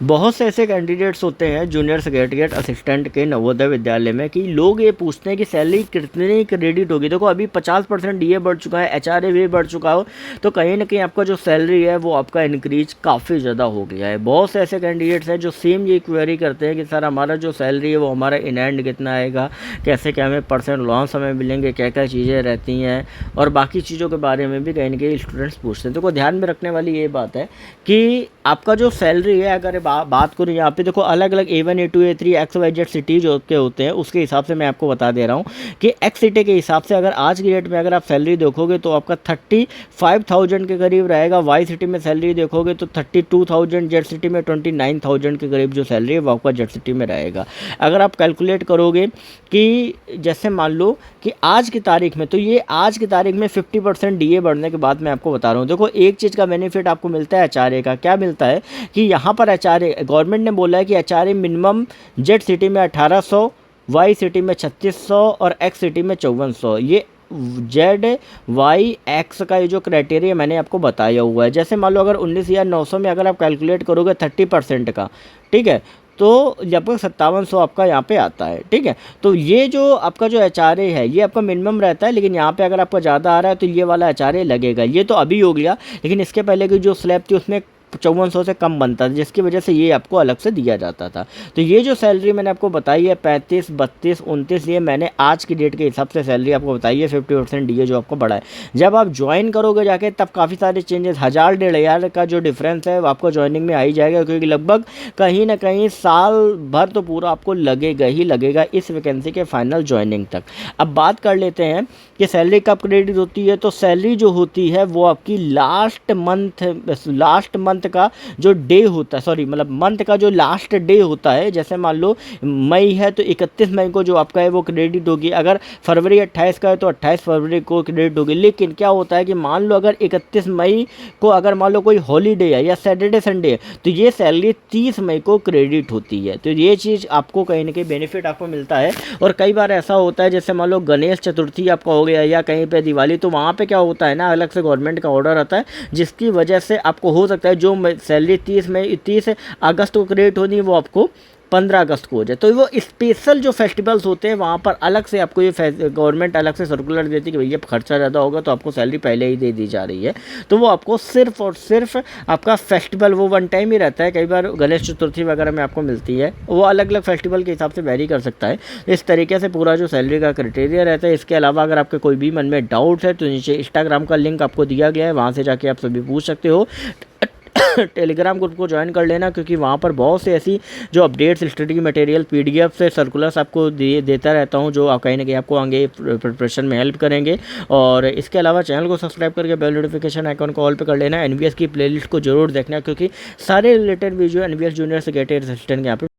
बहुत से ऐसे कैंडिडेट्स होते हैं जूनियर सेक्रेटरीट असिस्टेंट के नवोदय विद्यालय में कि लोग ये पूछते हैं कि सैलरी कितनी क्रेडिट होगी। देखो अभी 50% डीए बढ़ चुका है, एचआरए भी बढ़ चुका हो, तो कहीं ना कहीं आपका जो सैलरी है वो आपका इंक्रीज काफ़ी ज़्यादा हो गया है। बहुत से ऐसे कैंडिडेट्स हैं जो सेम ये क्वेरी करते हैं कि सर हमारा जो सैलरी है वो हमारा इन हैंड कितना आएगा, कैसे क्या हमें परसेंट लॉन्स हमें मिलेंगे, क्या क्या चीज़ें रहती हैं और बाकी चीज़ों के बारे में भी कहीं ना कहीं स्टूडेंट्स पूछते हैं। तो को ध्यान में रखने वाली ये बात है कि आपका जो सैलरी है, अगर बात करूँ यहाँ पे देखो अलग अलग A1 A2 A3 XYZ city जो के होते हैं उसके हिसाब से मैं आपको बता दे रहा हूँ कि एक्स सिटी के हिसाब से अगर आज की डेट में अगर आप सैलरी देखोगे तो आपका 35,000 के करीब रहेगा। वाई सिटी में सैलरी देखोगे तो 32,000, जेड सिटी में 29,000 के करीब जो सैलरी है वो आपका जेड सिटी में रहेगा। अगर आप कैलकुलेट करोगे कि जैसे मान लो कि आज की तारीख में, तो ये आज की तारीख में 50% डीए बढ़ने के बाद मैं आपको बता रहा हूँ। देखो एक चीज़ का बेनिफिट आपको मिलता है एचआरए का। क्या मिलता है कि यहाँ पर एचआरए गवर्नमेंट ने बोला है कि एचआरए मिनिमम जेड सिटी में 1800, वाई सिटी में 3600 और एक्स सिटी में 5400। ये जेड वाई एक्स का ये जो क्राइटेरिया मैंने आपको बताया हुआ है। जैसे मान लो अगर 19,900 में अगर आप कैलकुलेट करोगे 30% का, ठीक है, तो लगभग 5700 आपका यहाँ पे आता है। ठीक है, तो ये जो आपका जो एचआरए है ये आपका मिनिमम रहता है, लेकिन यहाँ पे अगर आपका ज़्यादा आ रहा है तो ये वाला एचआरए लगेगा। ये तो अभी हो गया, लेकिन इसके पहले की जो स्लैब थी उसमें 5400 से कम बनता था, जिसकी वजह से ये आपको अलग से दिया जाता था। तो ये जो सैलरी मैंने आपको बताई है 35, 32, 29, ये मैंने आज की डेट के हिसाब से सैलरी आपको बताई है। 50% डीए जो आपको बढ़ा है। जब आप ज्वाइन करोगे जाके तब काफ़ी सारे चेंजेस, 1000-1500 का जो डिफरेंस है वो आपको ज्वाइनिंग में आ ही जाएगा, क्योंकि लगभग कहीं ना कहीं साल भर तो पूरा आपको लगेगा ही लगेगा इस वैकेंसी के फाइनल ज्वाइनिंग तक। अब बात कर लेते हैं कि सैलरी कब क्रेडिट होती है। तो सैलरी जो होती है वो आपकी लास्ट मंथ का जो डे होता है, सॉरी मतलब मंथ का जो लास्ट डे होता है। जैसे मान लो मई है तो 31 मई को जो आपका है वो क्रेडिट होगी। अगर फरवरी 28 का है तो 28 फरवरी को क्रेडिट होगी। लेकिन क्या होता है कि मान लो अगर 31 मई को अगर मान लो कोई हॉलीडे है या सैटरडे संडे है तो ये सैलरी 30 मई को क्रेडिट होती है। तो ये चीज़ आपको कहीं ना कहीं बेनिफिट आपको मिलता है। और कई बार ऐसा होता है जैसे मान लो गणेश चतुर्थी आपका हो गया या कहीं पे दिवाली, तो वहाँ पे क्या होता है ना, अलग से गवर्नमेंट का ऑर्डर आता है जिसकी वजह से आपको हो सकता है जो सैलरी 30 अगस्त को क्रेडिट होनी वो आपको 15 अगस्त को हो जाए। तो वो स्पेशल जो फेस्टिवल्स होते हैं वहाँ पर अलग से आपको ये गवर्नमेंट अलग से सर्कुलर देती है कि भैया खर्चा ज़्यादा होगा तो आपको सैलरी पहले ही दे दी जा रही है। तो वो आपको सिर्फ और सिर्फ आपका फेस्टिवल वो वन टाइम ही रहता है। कई बार गणेश चतुर्थी वगैरह में आपको मिलती है, वो अलग अलग फेस्टिवल के हिसाब से वेरी कर सकता है। इस तरीके से पूरा जो सैलरी का क्राइटेरिया रहता है। इसके अलावा अगर आपके कोई भी मन में डाउट है तो नीचे इंस्टाग्राम का लिंक आपको दिया गया है, वहाँ से जाके आप सभी पूछ सकते हो। टेलीग्राम ग्रुप को ज्वाइन कर लेना, क्योंकि वहाँ पर बहुत से ऐसी जो अपडेट्स, स्टडी मटेरियल, पीडीएफ से सर्कुलर्स आपको देता रहता हूँ, जो कहीं ना कहीं आपको आगे प्रिपरेशन में हेल्प करेंगे। और इसके अलावा चैनल को सब्सक्राइब करके बेल नोटिफिकेशन आइकन को ऑल पे कर लेना। एनवीएस की प्लेलिस्ट को जरूर देखना, क्योंकि सारे related video NVS junior secretary assistant के यहाँ पे